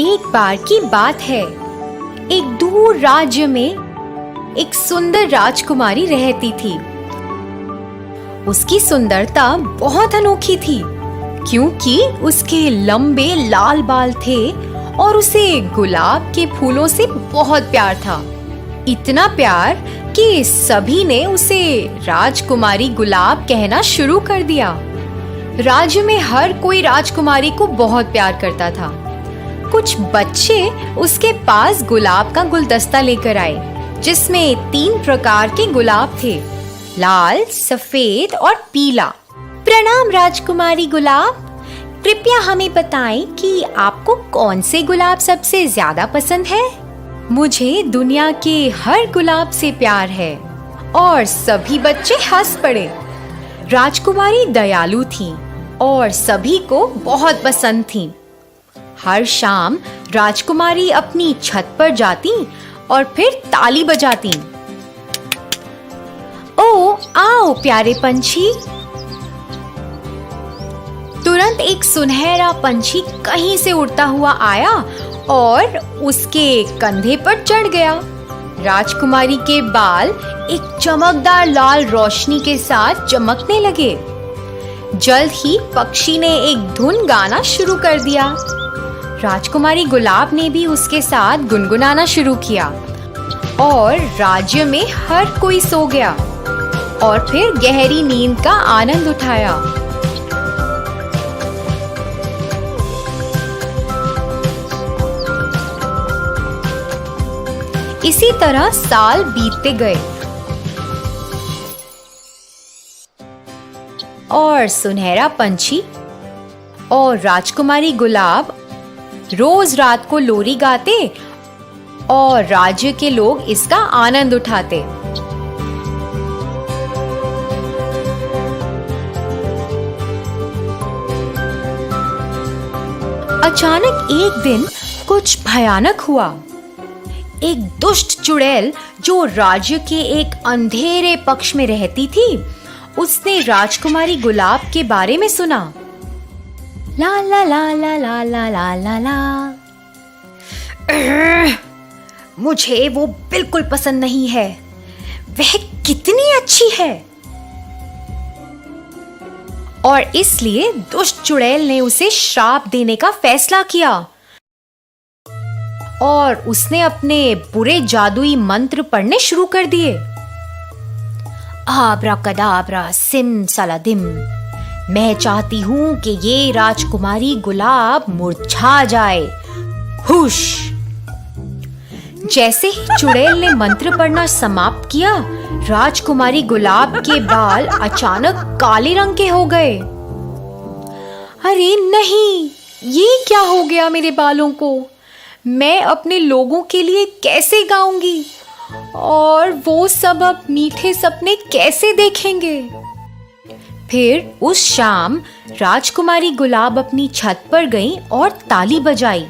एक बार की बात है, एक दूर राज्य में एक सुंदर राजकुमारी रहती थी। उसकी सुंदरता बहुत अनोखी थी, क्योंकि उसके लंबे लाल बाल थे और उसे गुलाब के फूलों से बहुत प्यार था। इतना प्यार कि सभी ने उसे राजकुमारी गुलाब कहना शुरू कर दिया। राज्य में हर कोई राजकुमारी को बहुत प्यार करता था। कुछ बच्चे उसके पास गुलाब का गुलदस्ता लेकर आए, जिसमें 3 प्रकार के गुलाब थे, लाल, सफेद और पीला। प्रणाम राजकुमारी गुलाब, कृपया हमें बताएं कि आपको कौन से गुलाब सबसे ज्यादा पसंद है? मुझे दुनिया के हर गुलाब से प्यार है। और सभी बच्चे हंस पड़े। राजकुमारी दयालु थी और सभी को बहुत पसंद थी। हर शाम राजकुमारी अपनी छत पर जाती और फिर ताली बजाती। ओ आओ प्यारे पंछी। तुरंत एक सुनहरा पंछी कहीं से उड़ता हुआ आया और उसके कंधे पर चढ़ गया। राजकुमारी के बाल एक चमकदार लाल रोशनी के साथ चमकने लगे। जल्द ही पक्षी ने एक धुन गाना शुरू कर दिया। राजकुमारी गुलाब ने भी उसके साथ गुनगुनाना शुरू किया और राज्य में हर कोई सो गया और फिर गहरी नींद का आनंद उठाया। इसी तरह साल बीतते गए और सुनहरा पंछी और राजकुमारी गुलाब रोज रात को लोरी गाते और राज्य के लोग इसका आनंद उठाते। अचानक एक दिन कुछ भयानक हुआ। एक दुष्ट चुड़ैल जो राज्य के एक अंधेरे पक्ष में रहती थी, उसने राजकुमारी गुलाब के बारे में सुना। ला ला ला ला ला ला ला ला ला। मुझे वो बिल्कुल पसंद नहीं है। वह कितनी अच्छी है। और इसलिए दुष्ट चुड़ैल ने उसे श्राप देने का फैसला किया और उसने अपने बुरे जादुई मंत्र पढ़ने शुरू कर दिए। आब्राकदाब्रा सिम सलादिम। मैं चाहती हूँ कि ये राजकुमारी गुलाब मुरझा जाए। हुश। जैसे ही चुड़ैल ने मंत्र पढ़ना समाप्त किया, राजकुमारी गुलाब के बाल अचानक काले रंग के हो गए। अरे नहीं, ये क्या हो गया मेरे बालों को? मैं अपने लोगों के लिए कैसे गाऊंगी और वो सब अब मीठे सपने कैसे देखेंगे? फिर उस शाम राजकुमारी गुलाब अपनी छत पर गई और ताली बजाई।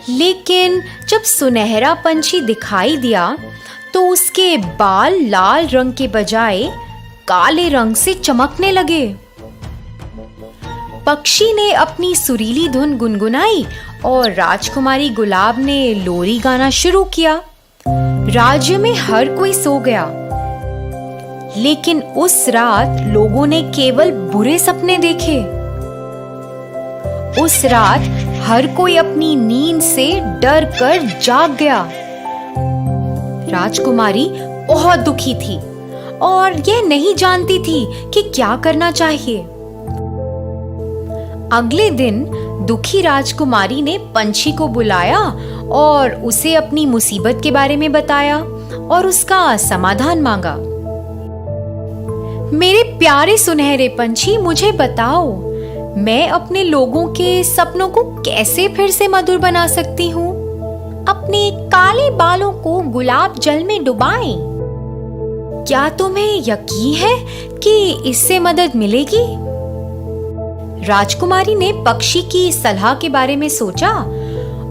लेकिन जब सुनहरा पंछी दिखाई दिया तो उसके बाल लाल रंग के बजाय काले रंग से चमकने लगे। पक्षी ने अपनी सुरीली धुन गुनगुनाई और राजकुमारी गुलाब ने लोरी गाना शुरू किया। राज्य में हर कोई सो गया, लेकिन उस रात लोगों ने केवल बुरे सपने देखे। उस रात हर कोई अपनी नींद से डर कर जाग गया। राजकुमारी बहुत दुखी थी और यह नहीं जानती थी कि क्या करना चाहिए। अगले दिन दुखी राजकुमारी ने पंछी को बुलाया और उसे अपनी मुसीबत के बारे में बताया और उसका समाधान मांगा। मेरे प्यारे सुनहरे पंछी, मुझे बताओ, मैं अपने लोगों के सपनों को कैसे फिर से मधुर बना सकती हूँ? अपने काले बालों को गुलाब जल में डुबाएं। क्या तुम्हें यकीन है कि इससे मदद मिलेगी? राजकुमारी ने पक्षी की सलाह के बारे में सोचा।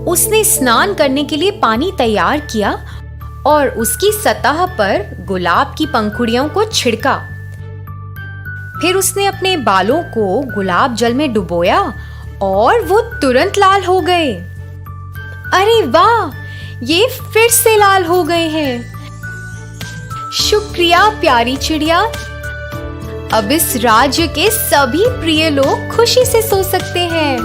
उसने स्नान करने के लिए पानी तैयार किया और उसकी सतह पर गुलाब की पंखुड़ियों को छिड़का। फिर उसने अपने बालों को गुलाब जल में डुबोया और वो तुरंत लाल हो गए। अरे वाह, ये फिर से लाल हो गए हैं। शुक्रिया प्यारी चिड़िया। अब इस राज्य के सभी प्रिय लोग खुशी से सो सकते हैं।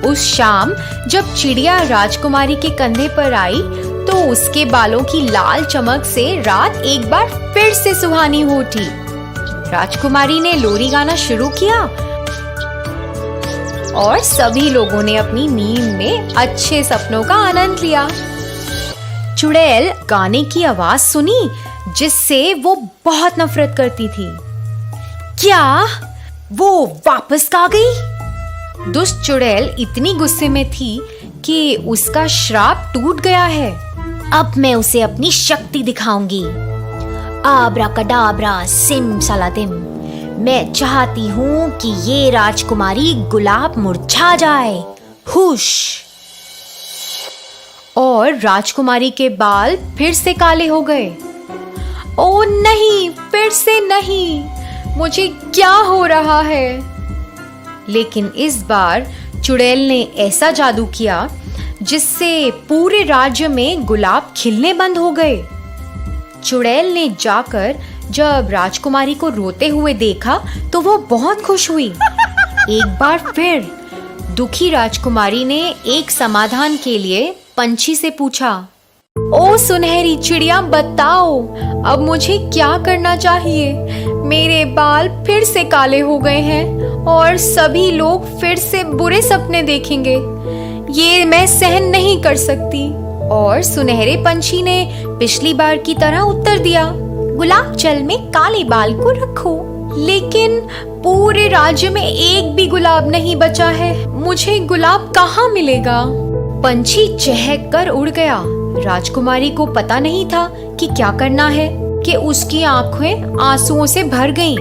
उस शाम जब चिड़िया राजकुमारी के कंधे पर आई तो उसके बालों की लाल चमक से रात एक बार फिर से सुहानी हो उठी। राजकुमारी ने लोरी गाना शुरू किया और सभी लोगों ने अपनी नींद में अच्छे सपनों का आनंद लिया। चुड़ैल गाने की आवाज सुनी जिससे वो बहुत नफरत करती थी। क्या वो वापस आ गई? दुष्ट चुड़ैल इतनी गुस्से में थी कि उसका श्राप टूट गया है। अब मैं उसे अपनी शक्ति दिखाऊंगी। आब्राकडाब्रा सिम सलातिम। मैं चाहती हूँ कि ये राजकुमारी गुलाब मुरझा जाए। हुश। और राजकुमारी के बाल फिर से काले हो गए। ओ नहीं, फिर से नहीं, मुझे क्या हो रहा है? लेकिन इस बार चुड़ैल ने ऐसा जादू किया जिससे पूरे राज्य में गुलाब खिलने बंद हो गए। चुड़ैल ने जाकर जब राजकुमारी को रोते हुए देखा तो वो बहुत खुश हुई। एक बार फिर दुखी राजकुमारी ने एक समाधान के लिए पंछी से पूछा, ओ सुनहरी चिड़िया, बताओ अब मुझे क्या करना चाहिए? मेरे बाल फिर से काले हो गए हैं और सभी लोग फिर से बुरे सपने देखेंगे। ये मैं सहन नहीं कर सकती। और सुनहरे पंछी ने पिछली बार की तरह उत्तर दिया, गुलाब जल में काले बाल को रखो। लेकिन पूरे राज्य में एक भी गुलाब नहीं बचा है। मुझे गुलाब कहाँ मिलेगा? पंछी चहक कर उड़ गया। राजकुमारी को पता नहीं था कि क्या करना है कि उसकी आंखें आंसुओं से भर गईं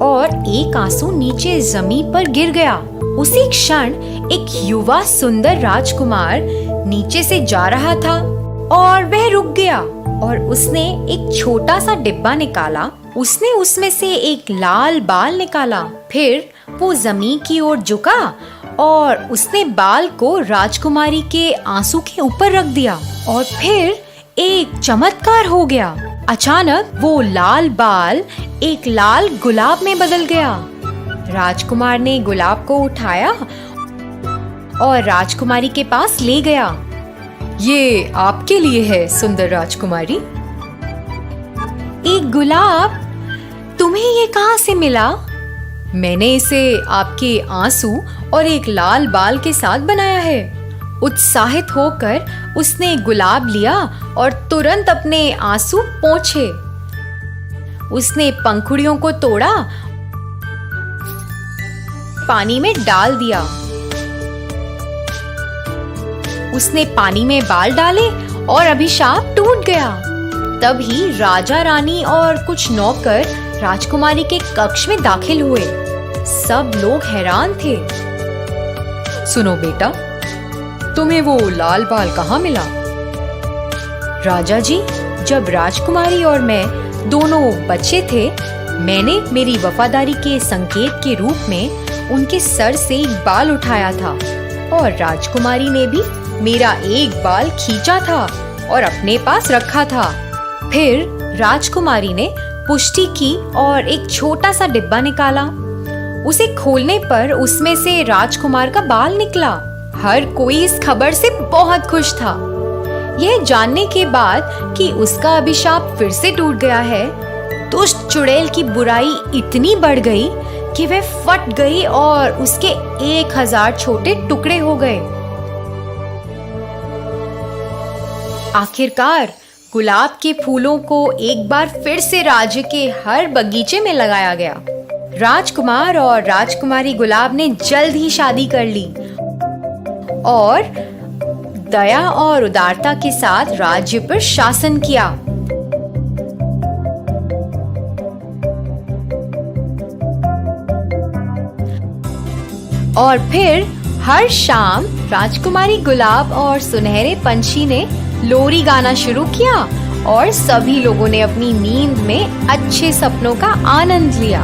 और एक आंसू नीचे जमीन पर गिर गया। उसी क्षण एक युवा सुंदर राजकुमार नीचे से जा रहा था और वह रुक गया और उसने एक छोटा सा डिब्बा निकाला। उसने उसमें से एक लाल बाल निकाला। फिर वो जमीन की ओर झुका और उसने बाल को राजकुमारी के आंसू के ऊपर रख दिया और फिर एक चमत्कार हो गया। अचानक वो लाल बाल एक लाल गुलाब में बदल गया। राजकुमार ने गुलाब को उठाया और राजकुमारी के पास ले गया। ये आपके लिए है सुंदर राजकुमारी। एक गुलाब? तुम्हें ये कहाँ से मिला? मैंने इसे आपके आंसू और एक लाल बाल के साथ बनाया है। उत्साहित होकर उसने गुलाब लिया और तुरंत अपने आंसू पोंछे। उसने पंखुड़ियों को तोड़ा, पानी में डाल दिया। उसने पानी में बाल डाले और अभिशाप टूट गया। तभी राजा रानी और कुछ नौकर राजकुमारी के कक्ष में दाखिल हुए। सब लोग हैरान थे। सुनो बेटा, तुम्हें वो लाल बाल कहाँ मिला? राजा जी, जब राजकुमारी और मैं दोनों बच्चे थे, मैंने मेरी वफादारी के संकेत के रूप में उनके सर से एक बाल उठाया था और राजकुमारी ने भी मेरा एक बाल खींचा था और अपने पास रखा था। फिर राजकुमारी ने पुष्टि की और एक छोटा सा डिब्बा निकाला। उसे खोलने पर उसमें से राजकुमार का बाल निकला। हर कोई इस खबर से बहुत खुश था। यह जानने के बाद कि उसका अभिशाप फिर से टूट गया है, दुष्ट चुड़ैल की बुराई इतनी बढ़ गई कि वह फट गई और उसके 1000 छोटे टुकड़े हो गए। आखिरकार गुलाब के फूलों को एक बार फिर से राज्य के हर बगीचे में लगाया गया। राजकुमार और राजकुमारी गुलाब ने जल्द ही शादी कर ली और दया और उदारता के साथ राज्य पर शासन किया। और फिर हर शाम राजकुमारी गुलाब और सुनहरे पंछी ने लोरी गाना शुरू किया और सभी लोगों ने अपनी नींद में अच्छे सपनों का आनंद लिया।